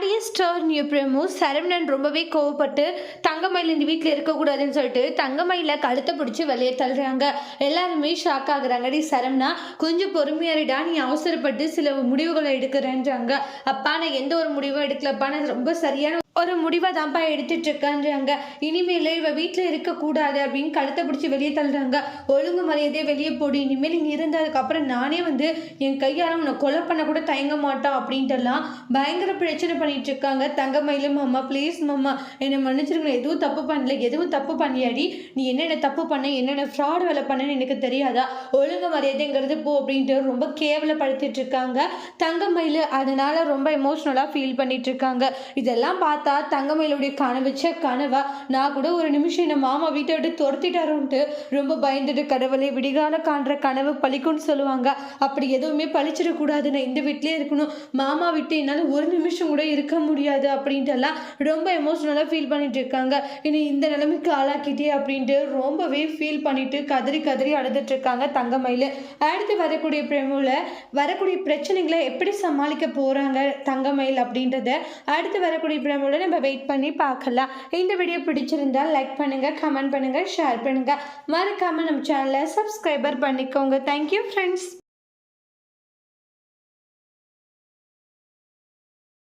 நிறைய star new promo Saravanan ரொம்பவே கோவப்பட்டு தங்கமயில் இந்த வீட்டில் இருக்கக்கூடாதுன்னு சொல்லிட்டு தங்கமயில கழுத்தை பிடிச்சி வெளியே தள்ளுறாங்க. எல்லாருமே ஷாக் ஆகுறாங்க. டி சரவணா, கொஞ்சம் பொறுமையாரிடா, நீ அவசரப்பட்டு சில முடிவுகளை எடுக்கிறேன்றாங்க. அப்பா, நான் எந்த ஒரு முடிவும் எடுக்கலப்பா, நான் ரொம்ப சரியான ஒரு முடிவை தான்ப்பா எடுத்துட்டு இருக்கான்றாங்க. இனிமேல் இவ வீட்டில் இருக்கக்கூடாது அப்படின்னு கழுத்தை பிடிச்சி வெளியே தள்ளுறாங்க. ஒழுங்கு மரியாதையே வெளியே போடு, இனிமேல் இங்கே இருந்ததுக்கப்புறம் நானே என் கையால் உன்னை கொலை பண்ண கூட தயங்க மாட்டான் அப்படின்ட்டுலாம் பயங்கர பிரச்சனை பண்ணிட்டு இருக்காங்க. தங்கமயிலும், மாமா ப்ளீஸ் மாமா என்னை மன்னிச்சிருங்க, எதுவும் தப்பு பண்ணல, எதுவும் தப்பு பண்ணியாடி, நீ என்னென்ன தப்பு பண்ண, என்னென்ன ஃப்ராட் வேலை பண்ணன்னு எனக்கு தெரியாதா, ஒழுங்கு மரியாதைங்கிறது போ அப்படின்ட்டு ரொம்ப கேவலப்படுத்திட்டு இருக்காங்க தங்கமயில். அதனால ரொம்ப எமோஷ்னலாக ஃபீல் பண்ணிட்டு இருக்காங்க. இதெல்லாம் பார்த்தா தங்கமயிலுடைய கனவா, நான் கூட ஒரு நிமிஷம் என்ன மாமா வீட்டை விட்டு துரத்திட்டாரோன்ட்டு ரொம்ப பயந்துட்டு, கடவுளே விடிகால காண்ற கனவு பழிக்கும்னு சொல்லுவாங்க, அப்படி எதுவுமே பழிச்சிடக்கூடாது, நான் இந்த வீட்டிலே இருக்கணும், மாமா விட்டு என்னால் ஒரு நிமிஷம் கூட இருக்க முடியாது அப்படின்ட்டு எல்லாம் ரொம்ப எமோஷ்னலாக ஃபீல் பண்ணிட்டு இருக்காங்க. இனி இந்த நிலைமைக்கு ஆளாக்கிட்டே அப்படின்ட்டு ரொம்பவே ஃபீல் பண்ணிட்டு கதறி கதறி அழுதுட்டு இருக்காங்க தங்கமயில். அடுத்து வரக்கூடிய பிரேமில் வரக்கூடிய பிரச்சனைகளை எப்படி சமாளிக்க போகிறாங்க தங்கமயில் அப்படின்றத அடுத்து வரக்கூடிய பிரேமில் நம்ம வெயிட் பண்ணி பார்க்கலாம். இந்த வீடியோ பிடிச்சிருந்தால் லைக் பண்ணுங்க, கமெண்ட் பண்ணுங்க, ஷேர் பண்ணுங்க, மறக்காம நம்ம சேனலை சப்ஸ்கிரைபர் பண்ணிக்கோங்க. Thank you friends.